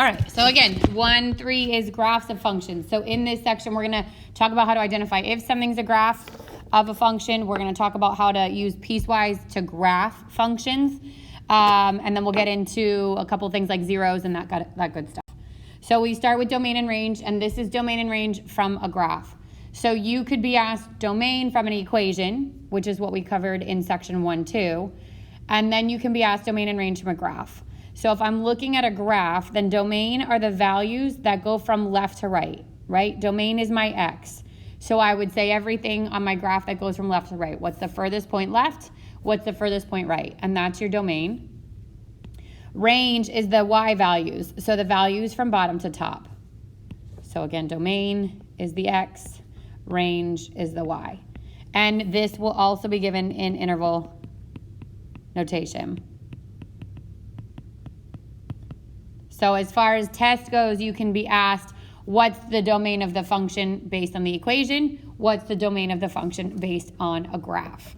All right, so again, 1.3 is graphs of functions. So in this section, we're going to talk about how to identify if something's a graph of a function. We're going to talk about how to use piecewise to graph functions. And then we'll get into a couple things like zeros and that good stuff. So we start with domain and range, and this is domain and range from a graph. So you could be asked domain from an equation, which is what we covered in section 1.2. And then you can be asked domain and range from a graph. So if I'm looking at a graph, then domain are the values that go from left to right, right? Domain is my x. So I would say everything on my graph that goes from left to right. What's the furthest point left? What's the furthest point right? And that's your domain. Range is the y values. So the values from bottom to top. So again, domain is the x, range is the y. And this will also be given in interval notation. So as far as test goes, you can be asked, what's the domain of the function based on the equation? What's the domain of the function based on a graph?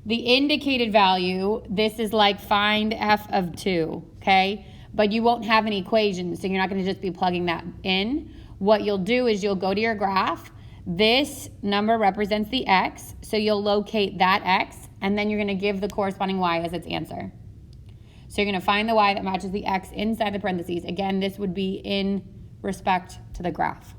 The indicated value, this is like find f of 2, okay? But you won't have an equation, so you're not going to just be plugging that in. What you'll do is you'll go to your graph. This number represents the x, so you'll locate that x, and then you're going to give the corresponding y as its answer. So you're going to find the y that matches the x inside the parentheses. Again, this would be in respect to the graph.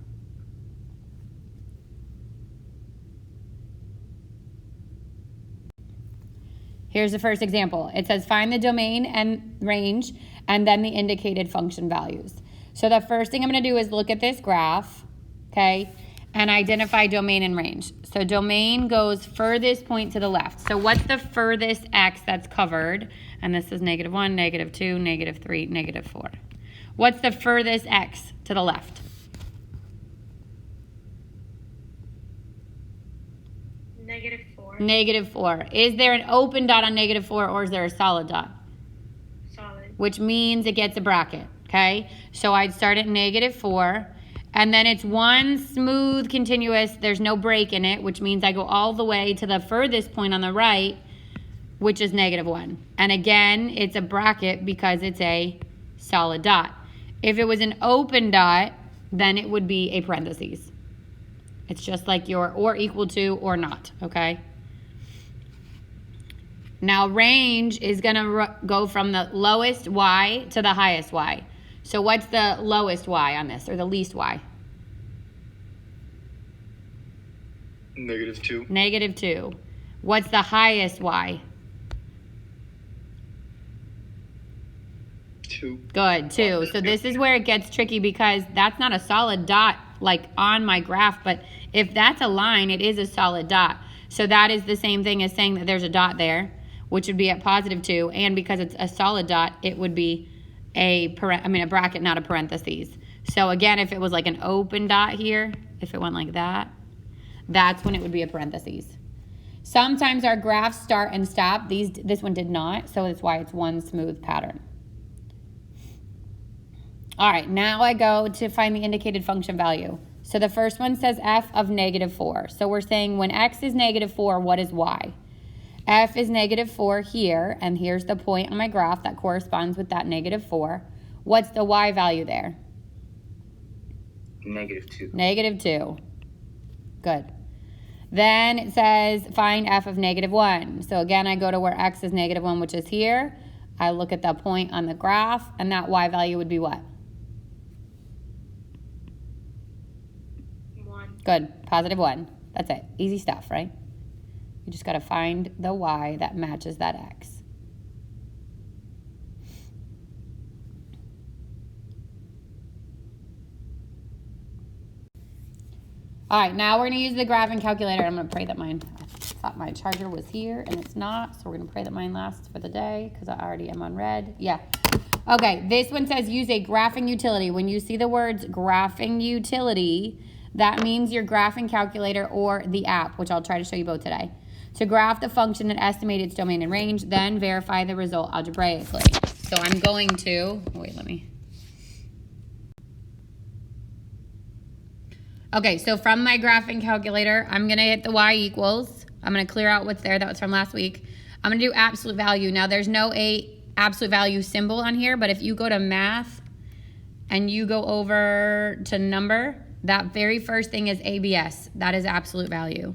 Here's the first example. It says find the domain and range and then the indicated function values. So the first thing I'm going to do is look at this graph, okay, and identify domain and range. So domain goes furthest point to the left. So what's the furthest x that's covered? And this is -1, -2, -3, -4. What's the furthest x to the left? -4. -4. Is there an open dot on -4 or is there a solid dot? Solid. Which means it gets a bracket, okay? So I'd start at -4, and then it's one smooth continuous, there's no break in it, which means I go all the way to the furthest point on the right, which is -1. And again, it's a bracket because it's a solid dot. If it was an open dot, then it would be a parentheses. It's just like your or equal to or not, okay? Now range is gonna go from the lowest y to the highest y. So what's the lowest y on this, or the least y? -2. -2. What's the highest y? 2. Good, 2. So this is where it gets tricky because that's not a solid dot like on my graph, but if that's a line, it is a solid dot. So that is the same thing as saying that there's a dot there, which would be at +2, and because it's a solid dot, it would be a bracket, not a parentheses. So again, if it was like an open dot here, if it went like that, that's when it would be a parentheses. Sometimes our graphs start and stop. This one did not, so that's why it's one smooth pattern. All right, now I go to find the indicated function value. So the first one says f of -4. So we're saying when x is -4, what is y? F is -4 here, and here's the point on my graph that corresponds with that -4. What's the y value there? -2. -2. Good. Then it says find f of -1. So again, I go to where x is -1, which is here. I look at the point on the graph, and that y value would be what? 1. Good. +1. That's it. Easy stuff, right? You just got to find the y that matches that x. All right, now we're going to use the graphing calculator. I'm going to pray that I thought my charger was here, and it's not. So we're going to pray that mine lasts for the day because I already am on red. Yeah. Okay, this one says use a graphing utility. When you see the words graphing utility, that means your graphing calculator or the app, which I'll try to show you both today. To graph the function and estimate its domain and range, then verify the result algebraically. So I'm going to, Okay, so from my graphing calculator, I'm going to hit the y equals. I'm going to clear out what's there. That was from last week. I'm gonna do absolute value. Now there's no absolute value symbol on here, but if you go to math and you go over to number, that very first thing is ABS. That is absolute value.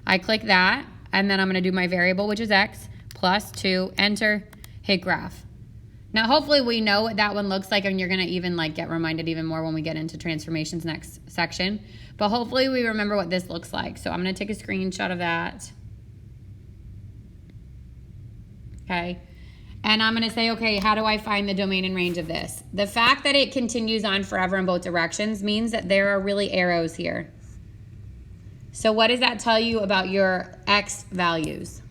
I click that, and then I'm gonna do my variable, which is X, plus 2, enter, hit graph. Now hopefully we know what that one looks like, and you're gonna even like get reminded even more when we get into transformations next section. But hopefully we remember what this looks like. So I'm gonna take a screenshot of that. Okay, and I'm gonna say, okay, how do I find the domain and range of this? The fact that it continues on forever in both directions means that there are really arrows here. So what does that tell you about your X values?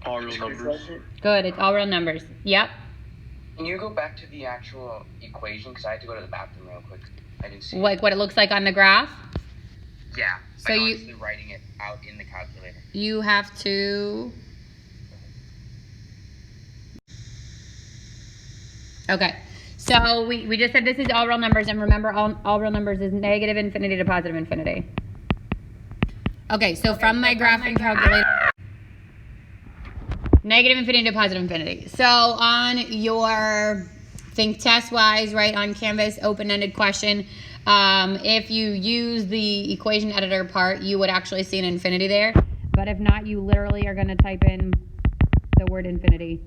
All real numbers. Good, it's all real numbers. Yep. Can you go back to the actual equation? Because I had to go to the bathroom real quick. I didn't see Like what it looks like on the graph? Yeah. So I'm honestly writing it out in the calculator. You have to... Okay. So we just said this is all real numbers, and remember all real numbers is negative infinity to positive infinity. Okay, so from my graphing calculator... Negative infinity to positive infinity. So on your think test-wise, right, on Canvas, open-ended question, if you use the equation editor part, you would actually see an infinity there. But if not, you literally are going to type in the word infinity.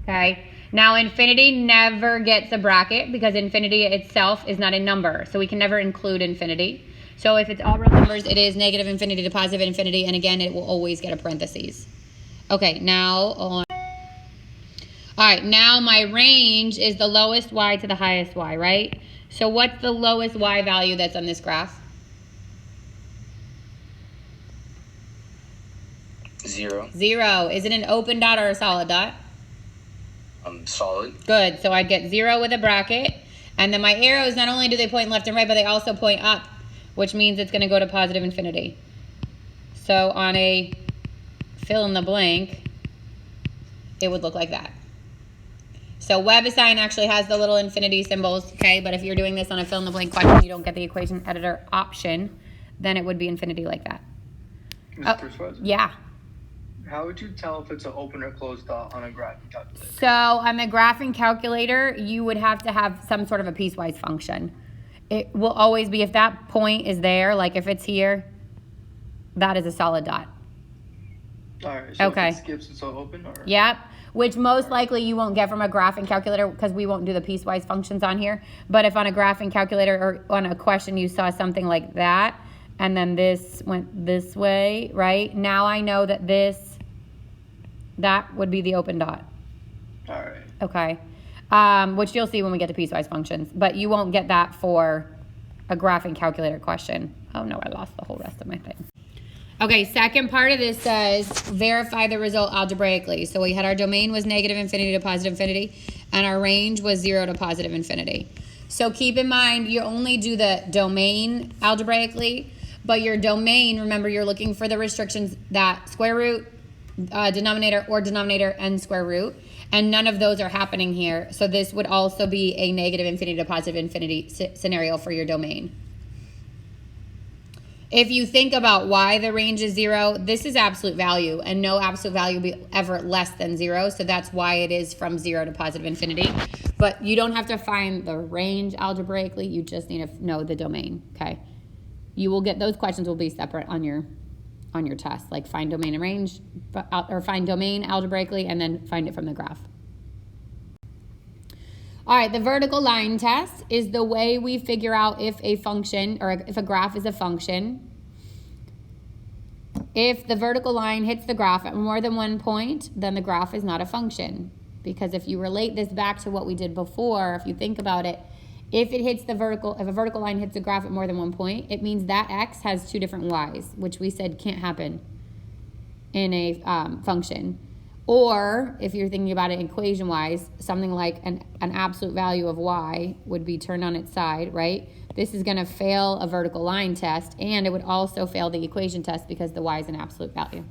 Okay. Now, infinity never gets a bracket because infinity itself is not a number. So we can never include infinity. So if it's all real numbers, it is negative infinity to positive infinity. And again, it will always get a parentheses. Okay, now on. All right, now my range is the lowest y to the highest y, right? So what's the lowest y value that's on this graph? 0. 0. Is it an open dot or a solid dot? Solid. Good, so I'd get 0 with a bracket. And then my arrows, not only do they point left and right, but they also point up, which means it's gonna go to positive infinity. So on a fill in the blank, it would look like that. So WebAssign actually has the little infinity symbols, okay? But if you're doing this on a fill in the blank question, you don't get the equation editor option, then it would be infinity like that. Mr. Piecewise? Yeah. How would you tell if it's an open or closed dot on a graphing calculator? So on the graphing calculator, you would have to have some sort of a piecewise function. It will always be, if that point is there, like if it's here, that is a solid dot. All right, so Okay. if it skips, it's all open? Or? Yep, which most likely you won't get from a graphing calculator because we won't do the piecewise functions on here. But if on a graphing calculator or on a question you saw something like that, and then this went this way, right? Now I know that that would be the open dot. All right. Okay, which you'll see when we get to piecewise functions, but you won't get that for a graphing calculator question. Oh no, I lost the whole rest of my thing. Okay, second part of this says verify the result algebraically. So we had our domain was negative infinity to positive infinity, and our range was 0 to positive infinity. So keep in mind, you only do the domain algebraically, but your domain, remember, you're looking for the restrictions that square root, denominator, or denominator and square root, and none of those are happening here. So this would also be a negative infinity to positive infinity scenario for your domain. If you think about why the range is 0, this is absolute value, and no absolute value will be ever less than 0, so that's why it is from 0 to positive infinity. But you don't have to find the range algebraically, you just need to know the domain, okay? You will get, those questions will be separate on your test, like find domain and range, or find domain algebraically, and then find it from the graph. All right, the vertical line test is the way we figure out if a function, or if a graph is a function. If the vertical line hits the graph at more than one point, then the graph is not a function. Because if you relate this back to what we did before, if you think about it, if a vertical line hits the graph at more than one point, it means that x has two different y's, which we said can't happen in a function. Or if you're thinking about it equation-wise, something like an absolute value of y would be turned on its side, right? This is going to fail a vertical line test, and it would also fail the equation test because the y is an absolute value.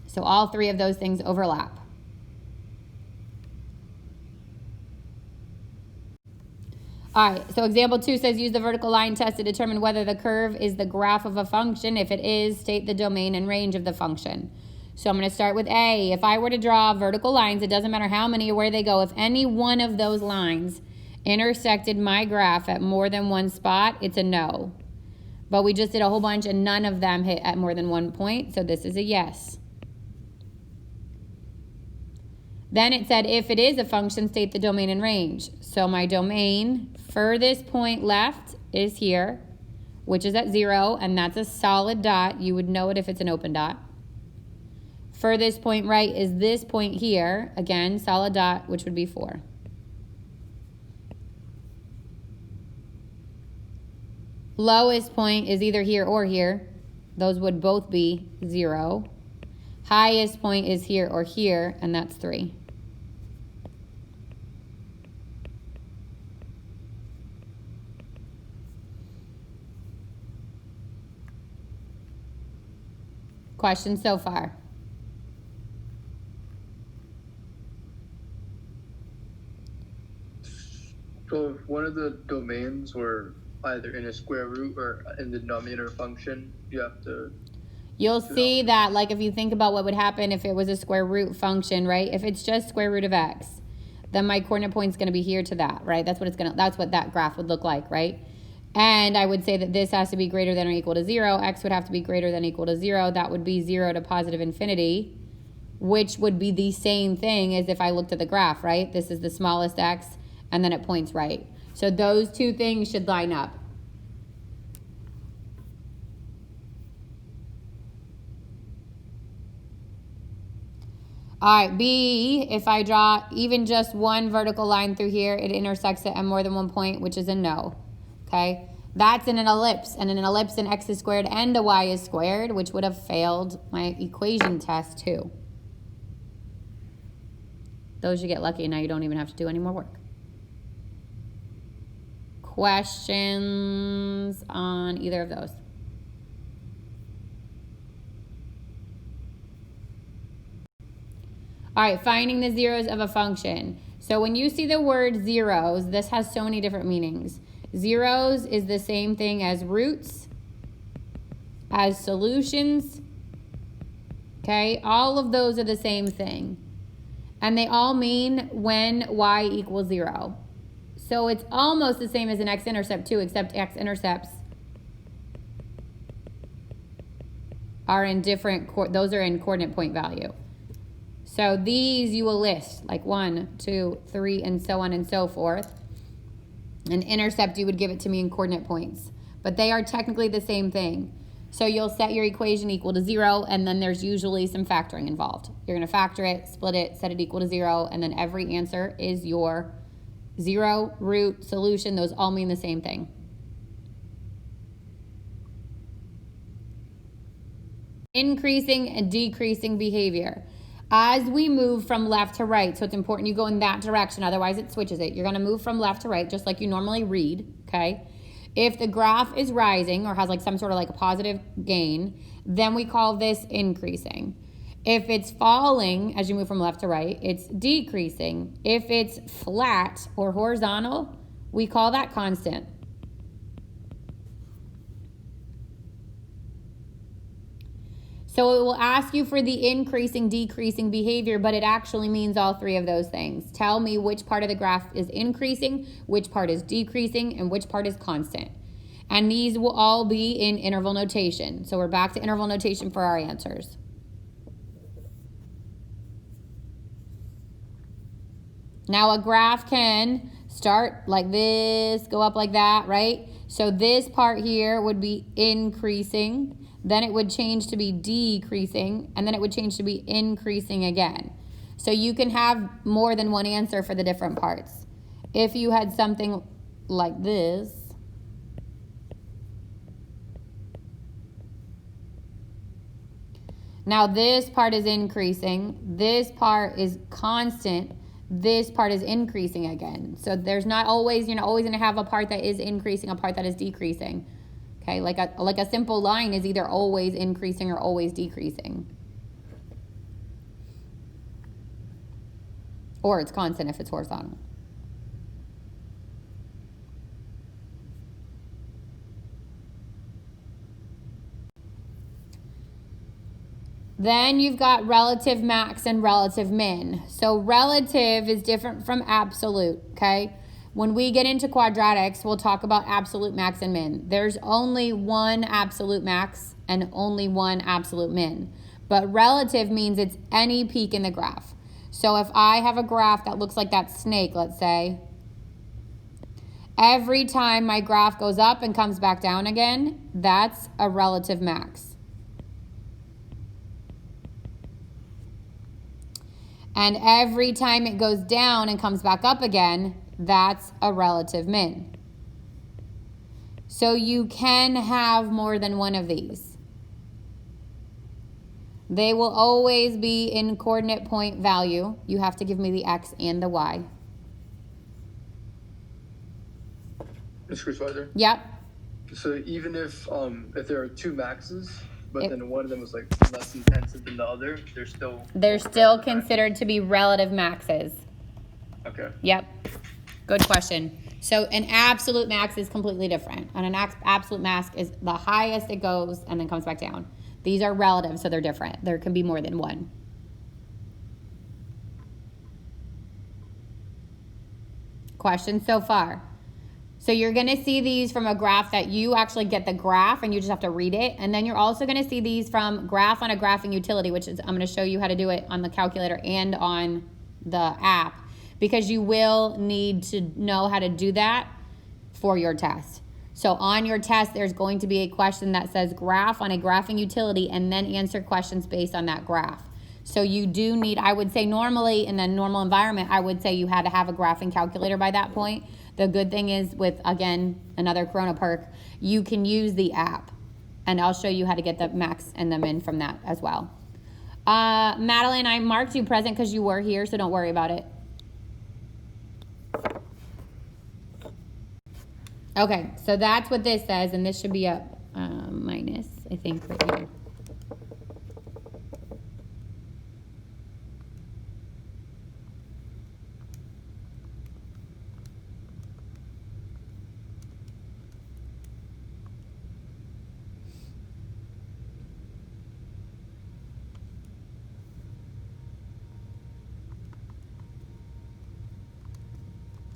So all three of those things overlap. All right, so example 2 says use the vertical line test to determine whether the curve is the graph of a function. If it is, state the domain and range of the function. So I'm going to start with A. If I were to draw vertical lines, it doesn't matter how many or where they go. If any one of those lines intersected my graph at more than one spot, it's a no. But we just did a whole bunch and none of them hit at more than one point, so this is a yes. Then it said if it is a function, state the domain and range. So my domain, furthest point left is here, which is at 0, and that's a solid dot. You would know it if it's an open dot. Furthest point right is this point here, again, solid dot, which would be 4. Lowest point is either here or here. Those would both be 0. Highest point is here or here, and that's 3. Questions so far? So if one of the domains were either in a square root or in the denominator function, you have to... You'll see that, like, if you think about what would happen if it was a square root function, right? If it's just square root of x, then my coordinate point's going to be here to that, right? That's what that graph would look like, right? And I would say that this has to be greater than or equal to 0. X would have to be greater than or equal to 0. That would be 0 to positive infinity, which would be the same thing as if I looked at the graph, right? This is the smallest x, and then it points right. So those two things should line up. All right, B, if I draw even just one vertical line through here, it intersects it at more than one point, which is a no, okay? That's in an ellipse, and in an ellipse, an x is squared and a y is squared, which would have failed my equation test too. Those you get lucky, and now you don't even have to do any more work. Questions on either of those? All right, finding the zeros of a function. So when you see the word zeros, this has so many different meanings. Zeros is the same thing as roots, as solutions, okay? All of those are the same thing. And they all mean when y equals 0. So it's almost the same as an x-intercept too, except x-intercepts are in different, those are in coordinate point value. So these you will list, like 1, 2, 3, and so on and so forth. An intercept, you would give it to me in coordinate points. But they are technically the same thing. So you'll set your equation equal to 0, and then there's usually some factoring involved. You're going to factor it, split it, set it equal to 0, and then every answer is your 0, root, solution. Those all mean the same thing. Increasing and decreasing behavior. As we move from left to right, so it's important you go in that direction, otherwise it switches it. You're going to move from left to right just like you normally read, okay? If the graph is rising or has like some sort of like a positive gain, then we call this increasing. If it's falling as you move from left to right, it's decreasing. If it's flat or horizontal, we call that constant. So it will ask you for the increasing, decreasing behavior, but it actually means all three of those things. Tell me which part of the graph is increasing, which part is decreasing, and which part is constant. And these will all be in interval notation. So we're back to interval notation for our answers. Now a graph can start like this, go up like that, right? So this part here would be increasing. Then it would change to be decreasing, and then it would change to be increasing again. So you can have more than one answer for the different parts. If you had something like this, now this part is increasing, this part is constant, this part is increasing again. So there's not always, you're not always gonna have a part that is increasing, a part that is decreasing. Okay, like a simple line is either always increasing or always decreasing. Or it's constant if it's horizontal. Then you've got relative max and relative min. So relative is different from absolute, okay? When we get into quadratics, we'll talk about absolute max and min. There's only one absolute max and only one absolute min. But relative means it's any peak in the graph. So if I have a graph that looks like that snake, let's say, every time my graph goes up and comes back down again, that's a relative max. And every time it goes down and comes back up again, that's a relative min. So you can have more than one of these. They will always be in coordinate point value. You have to give me the x and the y. Ms. Cruiseweather? Yep. So even if there are two maxes, but then one of them was like less intensive than the other, they're still considered to be relative maxes. Okay. Yep. Good question. So an absolute max is completely different. And an absolute max is the highest it goes and then comes back down. These are relative, so they're different. There can be more than one. Questions so far? So you're going to see these from a graph that you actually get the graph and you just have to read it. And then you're also going to see these from graph on a graphing utility, which is I'm going to show you how to do it on the calculator and on the app, because you will need to know how to do that for your test. So on your test, there's going to be a question that says graph on a graphing utility and then answer questions based on that graph. So you do need, I would say normally in a normal environment, I would say you had to have a graphing calculator by that point. The good thing is with, again, another Corona perk, you can use the app. And I'll show you how to get the max and the min from that as well. Madeline, I marked you present because you were here, so don't worry about it. Okay, so that's what this says, and this should be a minus, I think, right here.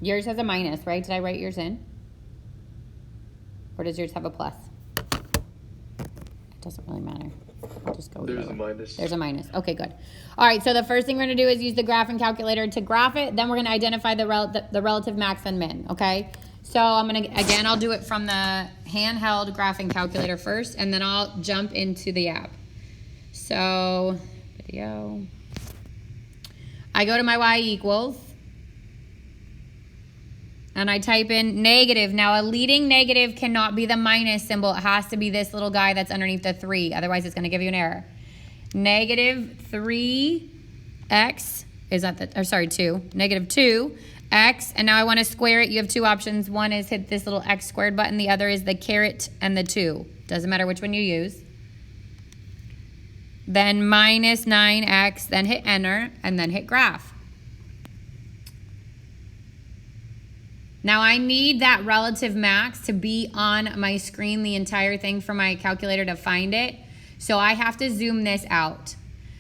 Yours has a minus, right? Did I write yours in? Or does yours have a plus? It doesn't really matter. I'll just go with There's a minus. There's a minus. Okay, good. All right, so the first thing we're going to do is use the graphing calculator to graph it. Then we're going to identify the relative max and min, okay? So I'm going to, again, I'll do it from the handheld graphing calculator first, and then I'll jump into the app. So, video. I go to my y equals. And I type in negative. Now, a leading negative cannot be the minus symbol. It has to be this little guy that's underneath the 3. Otherwise, it's going to give you an error. Negative 3x is at the, or sorry, 2. Negative 2x. And now I want to square it. You have two options. One is hit this little x squared button. The other is the caret and the 2. Doesn't matter which one you use. Then minus 9x. Then hit enter. And then hit graph. Now I need that relative max to be on my screen, the entire thing, for my calculator to find it. So I have to zoom this out.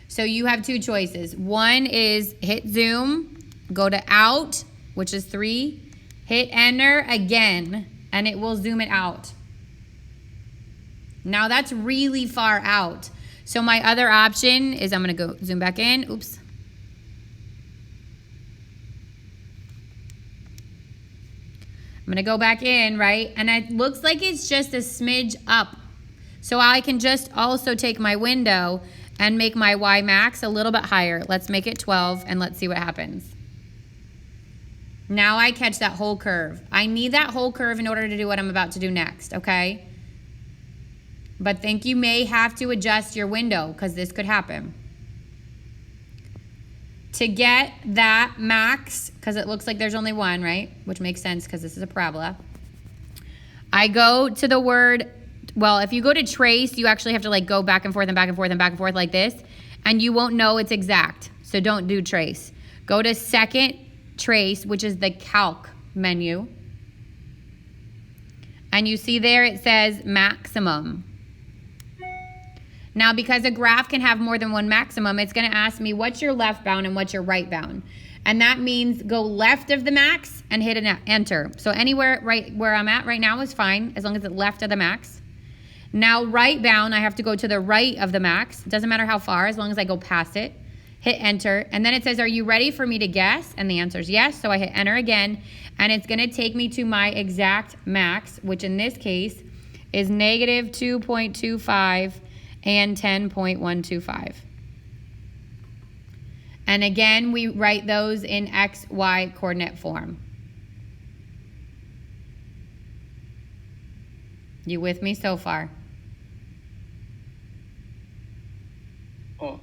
So you have two choices. One is hit zoom, go to out, which is 3, hit enter again, and it will zoom it out. Now that's really far out. So my other option is I'm gonna go zoom back in, oops. I'm gonna go back in, right? And it looks like it's just a smidge up. So I can just also take my window and make my Y max a little bit higher. Let's make it 12 and let's see what happens. Now I catch that whole curve. I need that whole curve in order to do what I'm about to do next, okay? But think you may have to adjust your window because this could happen. To get that max, because it looks like there's only one, right? Which makes sense because this is a parabola. I go to the word, well, if you go to trace, you actually have to like go back and forth and back and forth and back and forth like this, and you won't know it's exact. So don't do trace. Go to second trace, which is the calc menu. And you see there it says maximum. Now, because a graph can have more than one maximum, it's going to ask me what's your left bound and what's your right bound. And that means go left of the max and hit an enter. So anywhere right where I'm at right now is fine, as long as it's left of the max. Now right bound, I have to go to the right of the max. It doesn't matter how far, as long as I go past it. Hit enter, and then it says, are you ready for me to guess? And the answer is yes, so I hit enter again, and it's gonna take me to my exact max, which in this case is negative 2.25 and 10.125. And again, we write those in X, Y coordinate form. You with me so far?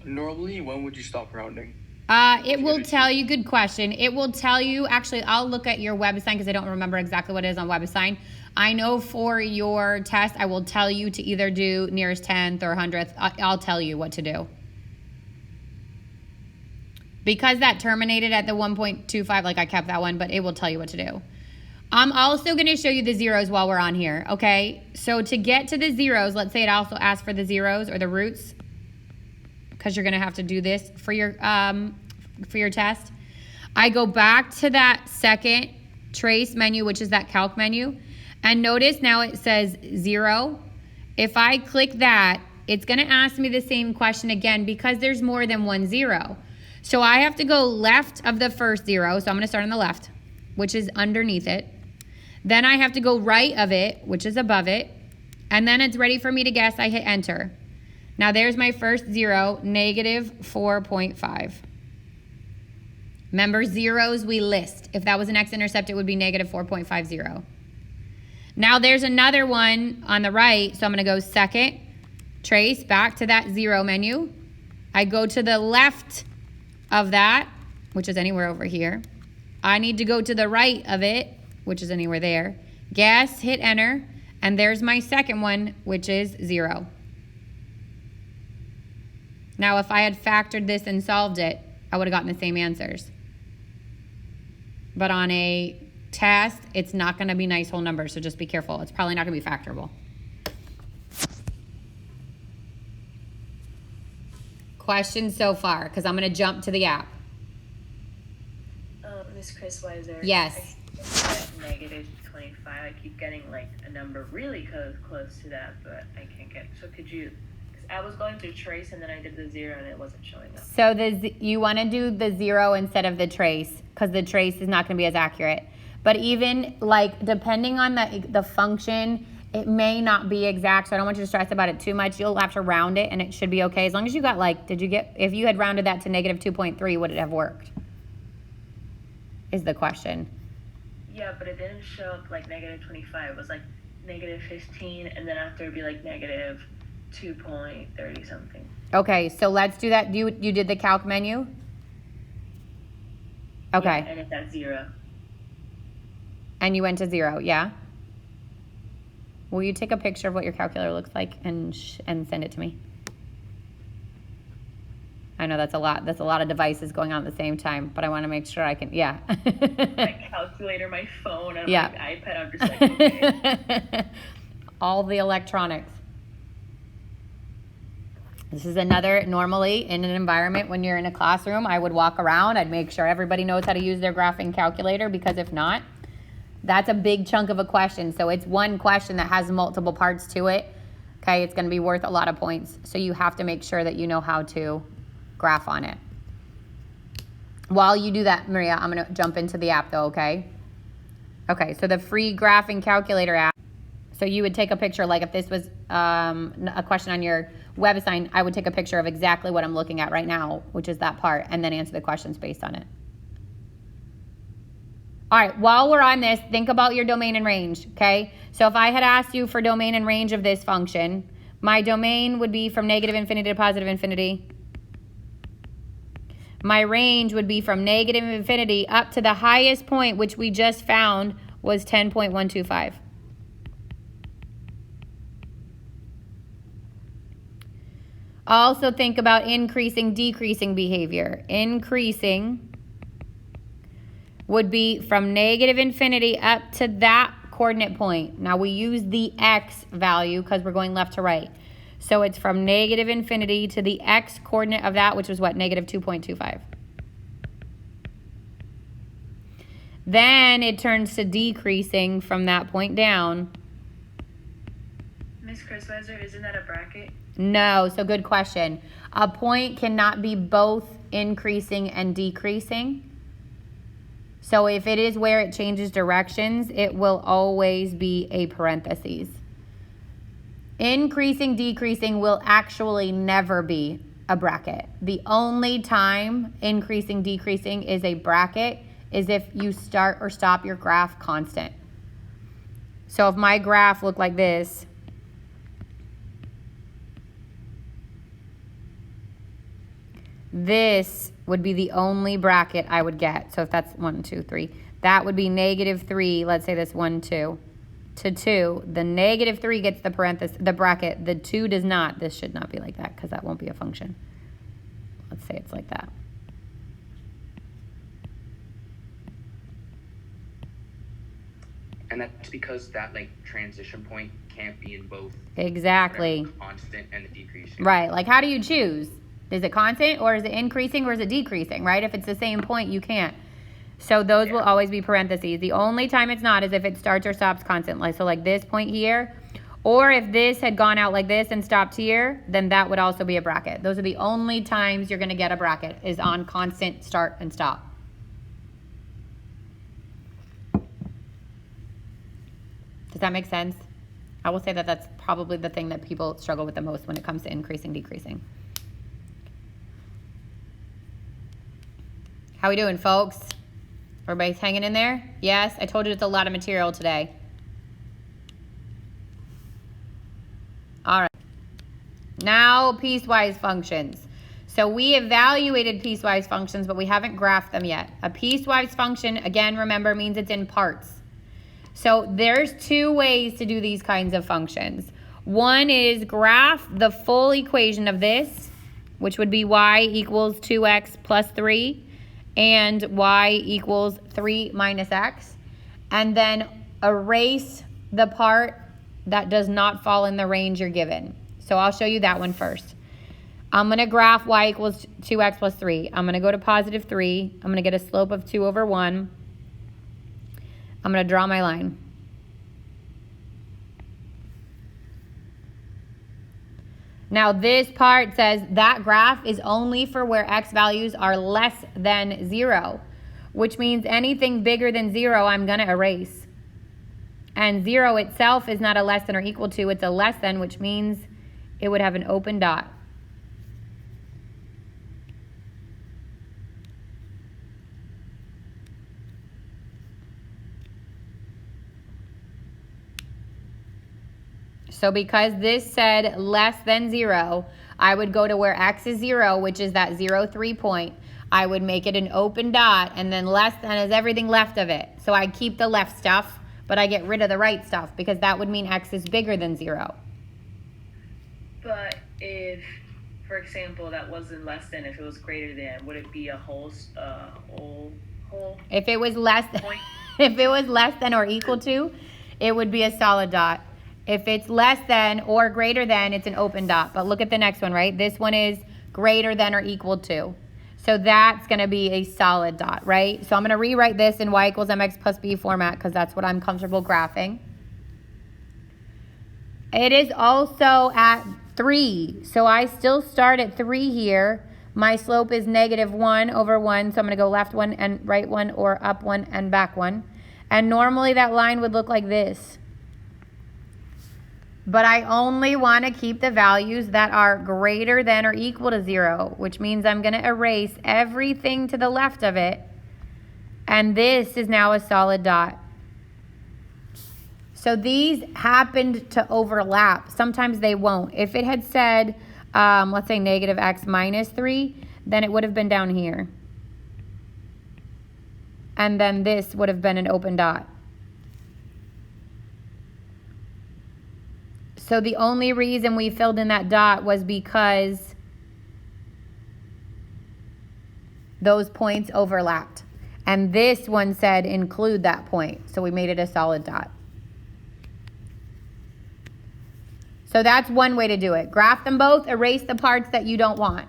Normally, when would you stop rounding? It will tell you, good question. It will tell you, actually, I'll look at your WebAssign because I don't remember exactly what it is on WebAssign. I know for your test, I will tell you to either do nearest 10th or 100th. I'll tell you what to do. Because that terminated at the 1.25, like I kept that one, but it will tell you what to do. I'm also going to show you the zeros while we're on here, okay? So to get to the zeros, let's say it also asks for the zeros or the roots, because you're going to have to do this for your test. I go back to that second trace menu, which is that calc menu, and notice now it says 0. If I click that, it's going to ask me the same question again because there's more than one 0. So I have to go left of the first 0, so I'm going to start on the left, which is underneath it. Then I have to go right of it, which is above it, and then it's ready for me to guess. I hit enter. Now there's my first 0, negative 4.5. Remember, zeros we list. If that was an x-intercept, it would be negative 4.50. Now there's another one on the right, so I'm going to go second, trace, back to that 0 menu. I go to the left of that, which is anywhere over here. I need to go to the right of it, which is anywhere there. Guess, hit enter, and there's my second one, which is 0. Now, if I had factored this and solved it, I would have gotten the same answers. But on a test, it's not going to be nice whole numbers, so just be careful. It's probably not going to be factorable. Questions so far? Because I'm going to jump to the app. Miss Chris Weiser. Yes. I negative 25. I keep getting like a number really close to that, but I can't get. So could you? I was going to trace and then I did the 0 and it wasn't showing up. So you want to do the 0 instead of the trace because the trace is not going to be as accurate. But even like depending on the function, it may not be exact. So I don't want you to stress about it too much. You'll have to round it and it should be okay. As long as you got like, if you had rounded that to negative 2.3, would it have worked? Is the question. Yeah, but it didn't show up like negative 25. It was like negative 15 and then after it'd be like negative 2.30 something. Okay, so let's do that. You did the calc menu? Okay. Yeah, and it's at 0. And you went to 0, yeah? Will you take a picture of what your calculator looks like and send it to me? I know that's a lot. That's a lot of devices going on at the same time, but I want to make sure I can, yeah. My calculator, my phone, and yeah. my iPad, I'm just like, okay. All the electronics. This is another, normally in an environment when you're in a classroom, I would walk around, I'd make sure everybody knows how to use their graphing calculator because if not, that's a big chunk of a question. So it's one question that has multiple parts to it. Okay, it's going to be worth a lot of points. So you have to make sure that you know how to graph on it. While you do that, Maria, I'm going to jump into the app though, okay? Okay, so the free graphing calculator app. So you would take a picture, like if this was a question on your WebAssign, I would take a picture of exactly what I'm looking at right now, which is that part, and then answer the questions based on it. All right, while we're on this, think about your domain and range, okay? So if I had asked you for domain and range of this function, my domain would be from negative infinity to positive infinity. My range would be from negative infinity up to the highest point, which we just found was 10.125. Also think about increasing, decreasing behavior. Increasing would be from negative infinity up to that coordinate point. Now we use the x value because we're going left to right. So it's from negative infinity to the x coordinate of that, which was what, negative 2.25. Then it turns to decreasing from that point down. Miss Crisweiser, isn't that a bracket? No, so good question. A point cannot be both increasing and decreasing. So if it is where it changes directions, it will always be a parentheses. Increasing, decreasing will actually never be a bracket. The only time increasing, decreasing is a bracket is if you start or stop your graph constant. So if my graph looked like this, this would be the only bracket I would get. So if that's 1, 2, 3, that would be negative 3. Let's say this 1, 2 to 2. The negative 3 gets the parenthesis, the bracket. The 2 does not. This should not be like that because that won't be a function. Let's say it's like that. And that's because that like transition point can't be in both. Exactly. The constant and the decreasing. Right. Like how do you choose? Is it constant or is it increasing or is it decreasing, right? If it's the same point, you can't. So those will always be parentheses. The only time it's not is if it starts or stops constantly. So like this point here, or if this had gone out like this and stopped here, then that would also be a bracket. Those are the only times you're going to get a bracket is on constant start and stop. Does that make sense? I will say that that's probably the thing that people struggle with the most when it comes to increasing, decreasing. How we doing, folks? Everybody's hanging in there? Yes? I told you it's a lot of material today. All right. Now, piecewise functions. So we evaluated piecewise functions, but we haven't graphed them yet. A piecewise function, again, remember, means it's in parts. So there's two ways to do these kinds of functions. One is graph the full equation of this, which would be y equals 2x plus 3, and y equals 3 minus x, and then erase the part that does not fall in the range you're given. So I'll show you that one first. I'm going to graph y equals 2x plus 3. I'm going to go to positive 3. I'm going to get a slope of 2 over 1. I'm going to draw my line. Now this part says that graph is only for where x values are less than 0, which means anything bigger than 0 I'm going to erase. And 0 itself is not a less than or equal to, it's a less than, which means it would have an open dot. So because this said less than 0, I would go to where x is 0, which is that 0, 3 point. I would make it an open dot, and then less than is everything left of it. So I keep the left stuff, but I get rid of the right stuff because that would mean x is bigger than 0. But if, for example, that wasn't less than, if it was greater than, would it be a whole? If it was less than, point? if it was less than or equal to, it would be a solid dot. If it's less than or greater than, it's an open dot. But look at the next one, right? This one is greater than or equal to. So that's going to be a solid dot, right? So I'm going to rewrite this in y equals mx plus b format because that's what I'm comfortable graphing. It is also at 3. So I still start at 3 here. My slope is negative 1 over 1. So I'm going to go left 1 and right 1, or up 1 and back 1. And normally that line would look like this. But I only want to keep the values that are greater than or equal to 0, which means I'm going to erase everything to the left of it. And this is now a solid dot. So these happened to overlap. Sometimes they won't. If it had said, let's say negative x minus 3, then it would have been down here. And then this would have been an open dot. So the only reason we filled in that dot was because those points overlapped. And this one said include that point. So we made it a solid dot. So So that's one way to do it. Graph them both, erase the parts that you don't want.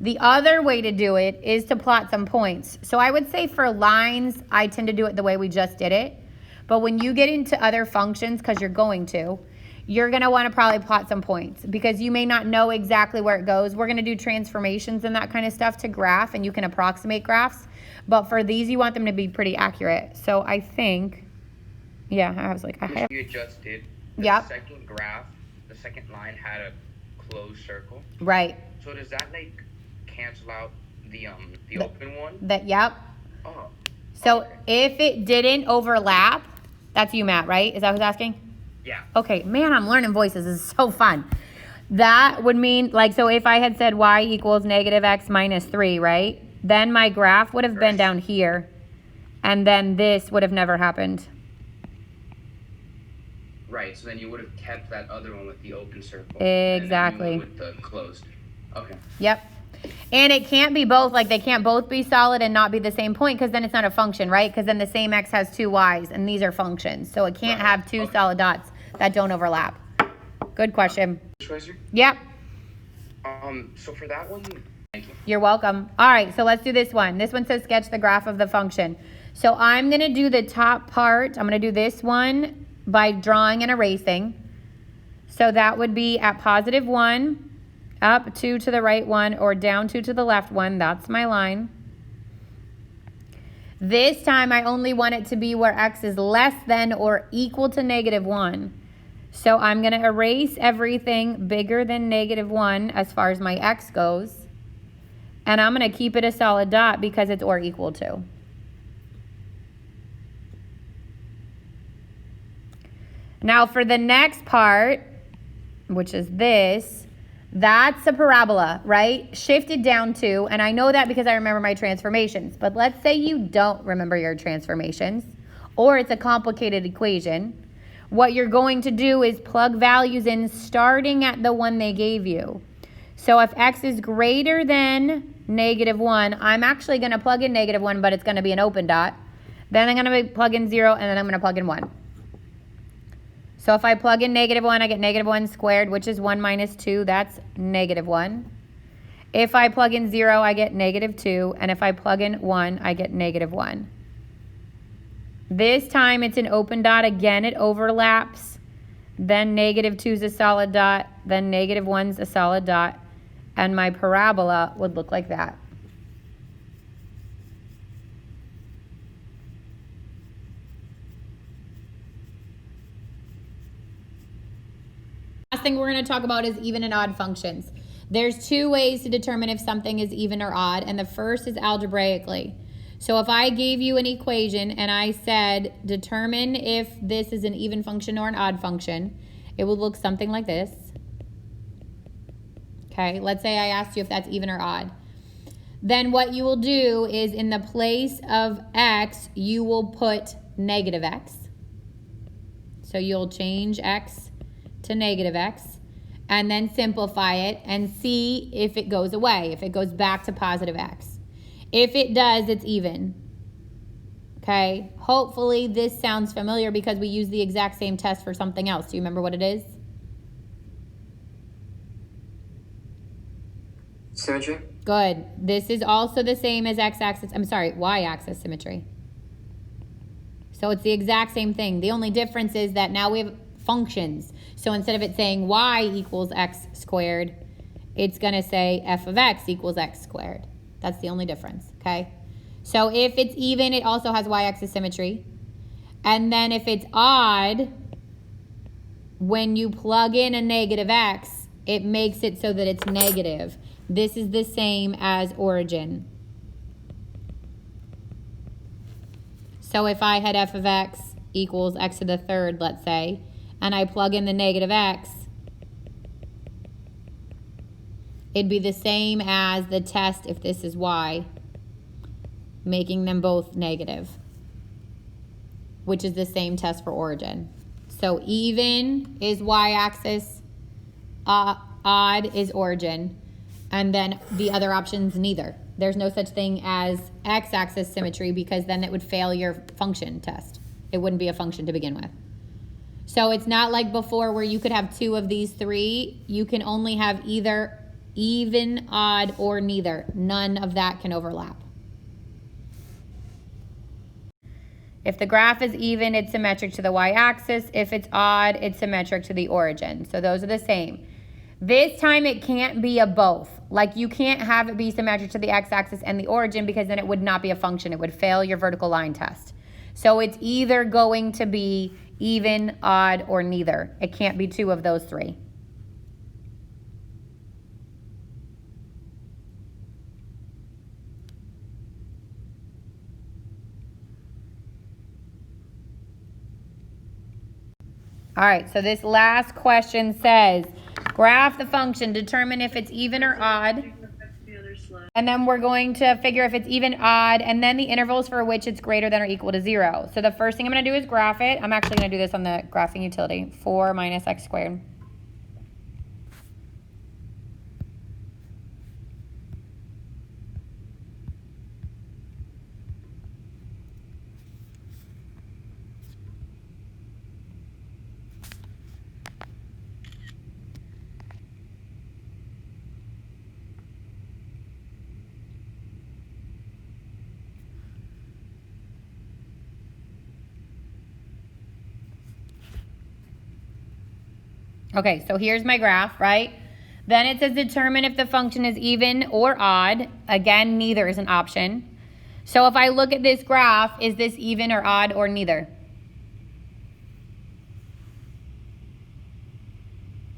The other way to do it is to plot some points. So I would say for lines, I tend to do it the way we just did it. But when you get into other functions, because you're going to want to probably plot some points because you may not know exactly where it goes. We're going to do transformations and that kind of stuff to graph, and you can approximate graphs. But for these, you want them to be pretty accurate. So I think, yeah, I was like, I have. You just did. Yep. Second graph, the second line had a closed circle. Right. So does that like cancel out the open one? Yep. Oh. So Okay. if it didn't overlap, that's you, Matt, right? Is that who's asking? Yeah. Okay, man, I'm learning voices. This is so fun. That would mean, like, so if I had said y equals negative x minus 3, right? Then my graph would have been down here. And then this would have never happened. Right. So then you would have kept that other one with the open circle. Exactly. And then with the closed. Okay. Yep. And it can't be both, like they can't both be solid and not be the same point because then it's not a function, right? Because then the same x has two y's and these are functions. So it can't have two solid dots that don't overlap. Good question. Piecewise? Yep. So for that one, thank you. You're welcome. All right, so let's do this one. This one says sketch the graph of the function. So I'm going to do the top part. I'm going to do this one by drawing and erasing. So that would be at positive 1, up 2 to the right 1, or down 2 to the left 1. That's my line. This time I only want it to be where x is less than or equal to negative 1. So I'm going to erase everything bigger than negative 1 as far as my x goes. And I'm going to keep it a solid dot because it's or equal to. Now for the next part, which is this, that's a parabola, right? Shifted down to, and I know that because I remember my transformations, but let's say you don't remember your transformations, or it's a complicated equation. What you're going to do is plug values in starting at the one they gave you. So if x is greater than negative 1, I'm actually going to plug in negative 1, but it's going to be an open dot. Then I'm going to plug in 0, and then I'm going to plug in 1. So if I plug in negative 1, I get negative 1 squared, which is 1 minus 2. That's negative 1. If I plug in 0, I get negative 2. And if I plug in 1, I get negative 1. This time it's an open dot. Again, it overlaps. Then negative 2 is a solid dot. Then negative 1 is a solid dot. And my parabola would look like that. Last thing we're going to talk about is even and odd functions. There's two ways to determine if something is even or odd, and the first is algebraically. So if I gave you an equation and I said determine if this is an even function or an odd function, it would look something like this. Okay, let's say I asked you if that's even or odd. Then what you will do is in the place of x, you will put negative x. So you'll change x to negative x, and then simplify it and see if it goes away, if it goes back to positive x. If it does, it's even. Okay, hopefully this sounds familiar because we use the exact same test for something else. Do you remember what it is? Symmetry? Good. This is also the same as y-axis symmetry. So it's the exact same thing. The only difference is that now we have functions. So instead of it saying y equals x squared, it's going to say f of x equals x squared. That's the only difference, okay? So if it's even, it also has y-axis symmetry. And then if it's odd, when you plug in a negative x, it makes it so that it's negative. This is the same as origin. So if I had f of x equals x to the third, let's say, and I plug in the negative x, it'd be the same as the test if this is y, making them both negative, which is the same test for origin. So even is y-axis, odd is origin, and then the other options neither. There's no such thing as x-axis symmetry because then it would fail your function test. It wouldn't be a function to begin with. So it's not like before where you could have two of these three. You can only have either even, odd, or neither. None of that can overlap. If the graph is even, it's symmetric to the y-axis. If it's odd, it's symmetric to the origin. So those are the same. This time it can't be a both. Like you can't have it be symmetric to the x-axis and the origin because then it would not be a function. It would fail your vertical line test. So it's either going to be even, odd, or neither. It can't be two of those three. All right, so this last question says, graph the function, determine if it's even or odd. And then we're going to figure if it's even, odd, and then the intervals for which it's greater than or equal to 0. So the first thing I'm going to do is graph it. I'm actually going to do this on the graphing utility, 4 minus x squared. Okay, so here's my graph, right? Then it says determine if the function is even or odd. Again, neither is an option. So if I look at this graph, is this even or odd or neither?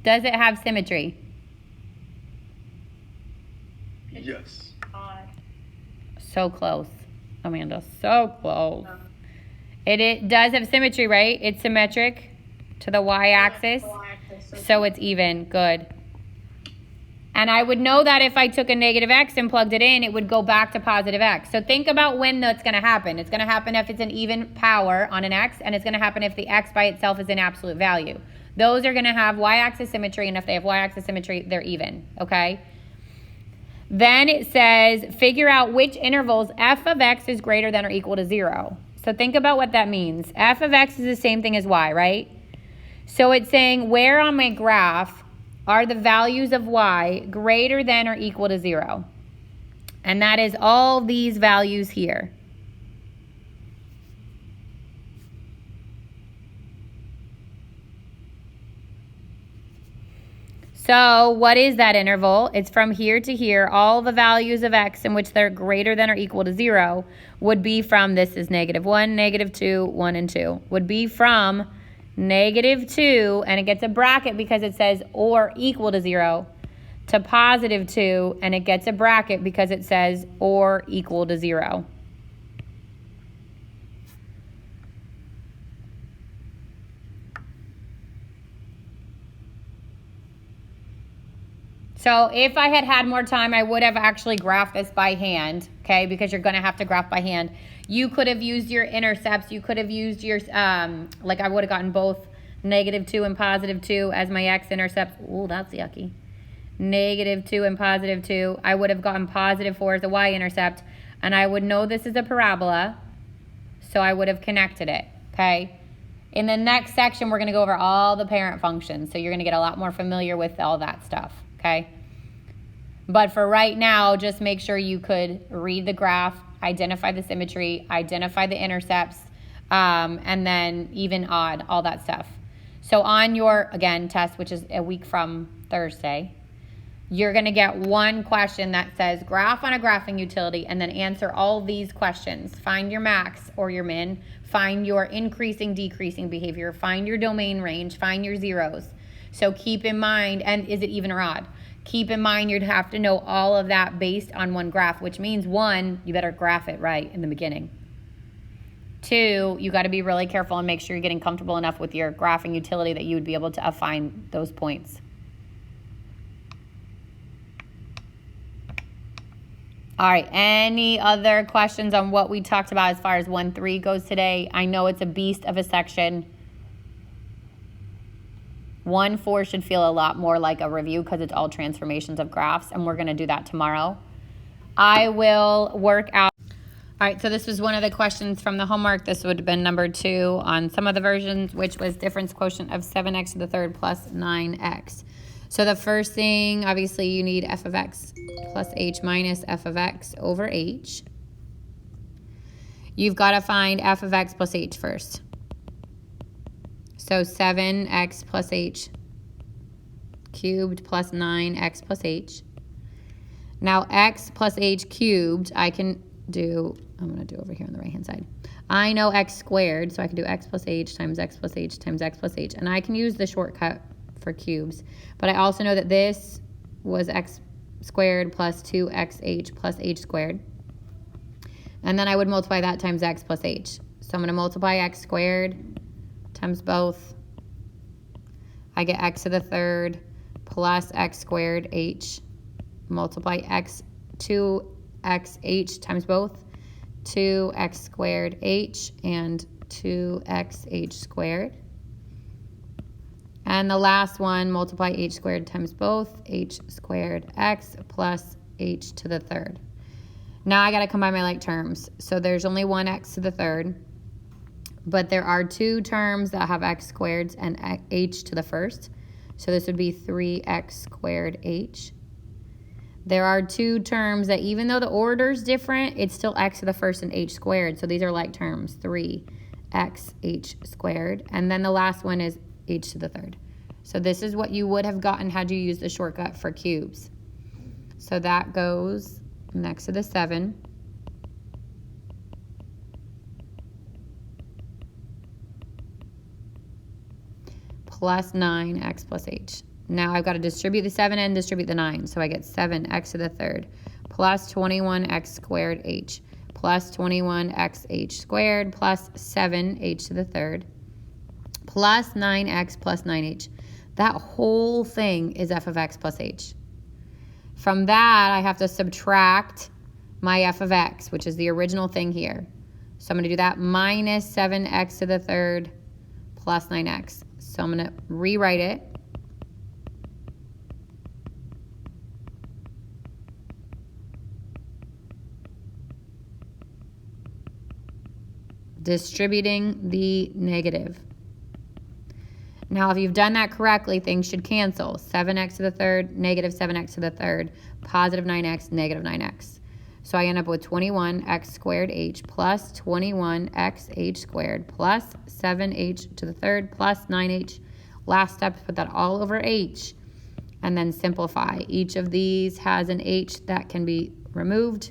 Does it have symmetry? Yes. Odd. So close, Amanda, so close. It does have symmetry, right? It's symmetric to the y-axis. So it's even. Good. And I would know that if I took a negative x and plugged it in, it would go back to positive x. So think about when that's going to happen. It's going to happen if it's an even power on an x, and it's going to happen if the x by itself is an absolute value. Those are going to have y-axis symmetry, and if they have y-axis symmetry, they're even, okay? Then it says, figure out which intervals f of x is greater than or equal to 0. So think about what that means. F of x is the same thing as y, right? So it's saying where on my graph are the values of y greater than or equal to 0? And that is all these values here. So what is that interval? It's from here to here. All the values of x in which they're greater than or equal to 0 would be from, this is -1, -2, 1, and 2, would be from -2, and it gets a bracket because it says or equal to 0, to +2, and it gets a bracket because it says or equal to 0. So if I had had more time, I would have actually graphed this by hand, okay, because you're going to have to graph by hand. You could have used your intercepts. You could have used your, like I would have gotten both -2 and +2 as my x-intercepts. Ooh, that's yucky. -2 and +2. I would have gotten +4 as a y-intercept, and I would know this is a parabola, so I would have connected it, okay? In the next section, we're going to go over all the parent functions, so you're going to get a lot more familiar with all that stuff, okay? But for right now, just make sure you could read the graph, identify the symmetry, identify the intercepts, and then even, odd, all that stuff. So on your, again, test, which is a week from Thursday, you're going to get one question that says graph on a graphing utility and then answer all these questions. Find your max or your min, find your increasing, decreasing behavior, find your domain range, find your zeros. So keep in mind, and is it even or odd? Keep in mind you'd have to know all of that based on one graph, which means 1, you better graph it right in the beginning. 2, you got to be really careful and make sure you're getting comfortable enough with your graphing utility that you would be able to find those points. All right, any other questions on what we talked about as far as 1-3 goes today? I know it's a beast of a section. 1-4 should feel a lot more like a review because it's all transformations of graphs, and we're going to do that tomorrow. I will work out. All right, so this was one of the questions from the homework. This would have been number 2 on some of the versions, which was difference quotient of 7x to the third plus 9x. So the first thing, obviously, you need f of x plus h minus f of x over h. You've got to find f of x plus h first. So 7x plus h cubed plus 9x plus h. Now x plus h cubed, I can do, I'm going to do over here on the right hand side. I know x squared, so I can do x plus h times x plus h times x plus h. And I can use the shortcut for cubes. But I also know that this was x squared plus 2xh plus h squared. And then I would multiply that times x plus h. So I'm going to multiply x squared times both. I get x to the third plus x squared h. Multiply x 2xh times both. 2x squared h and 2xh squared. And the last one, multiply h squared times both. H squared x plus h to the third. Now I got to combine my like terms. So there's only one x to the third. But there are 2 terms that have x squared and h to the first. So this would be 3x squared h. There are 2 terms that even though the order's different, it's still x to the first and h squared. So these are like terms, 3x h squared. And then the last one is h to the third. So this is what you would have gotten had you used the shortcut for cubes. So that goes next to the 7. Plus 9x plus h. Now I've got to distribute the 7 and distribute the 9. So I get 7x to the third plus 21x squared h plus 21xh squared plus 7h to the third plus 9x plus 9h. That whole thing is f of x plus h. From that, I have to subtract my f of x, which is the original thing here. So I'm going to do that minus 7x to the third plus 9x. So I'm going to rewrite it. Distributing the negative. Now, if you've done that correctly, things should cancel. 7x to the third, negative 7x to the third, positive 9x, negative 9x. So I end up with 21x squared h plus 21xh squared plus 7h to the third plus 9h. Last step, put that all over h and then simplify. Each of these has an h that can be removed.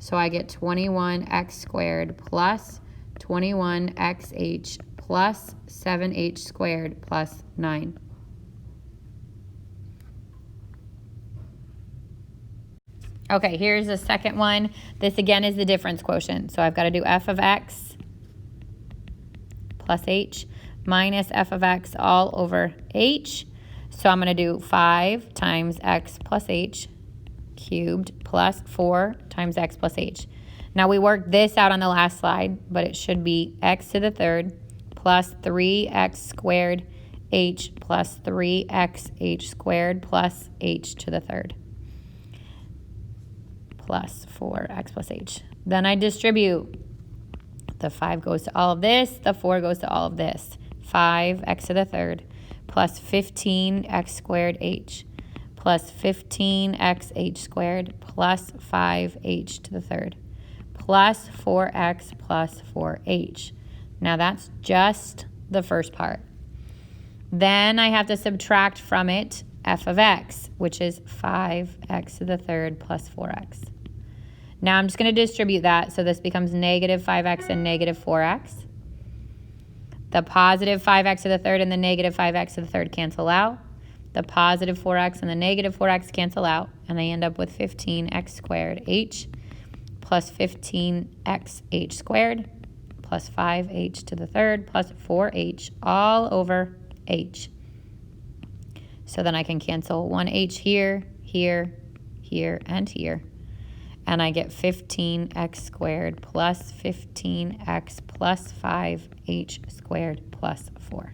So I get 21x squared plus 21xh plus 7h squared plus 9. Okay, here's the second one. This again is the difference quotient. So I've got to do f of x plus h minus f of x all over h. So I'm going to do 5 times x plus h cubed plus 4 times x plus h. Now we worked this out on the last slide, but it should be x to the third plus 3x squared h plus 3xh squared plus h to the third plus 4x plus h. Then I distribute. The 5 goes to all of this. The 4 goes to all of this. 5x to the third plus 15x squared h plus 15xh squared plus 5h to the third plus 4x plus 4h. Now that's just the first part. Then I have to subtract from it f of x, which is 5x to the third plus 4x. Now I'm just going to distribute that, so this becomes negative 5x and negative 4x. The positive 5x to the third and the negative 5x to the third cancel out. The positive 4x and the negative 4x cancel out, and I end up with 15x squared h plus 15xh squared plus 5h to the third plus 4h all over h. So then I can cancel one h here, here, here, and here. And I get 15x squared plus 15x plus 5h squared plus 4.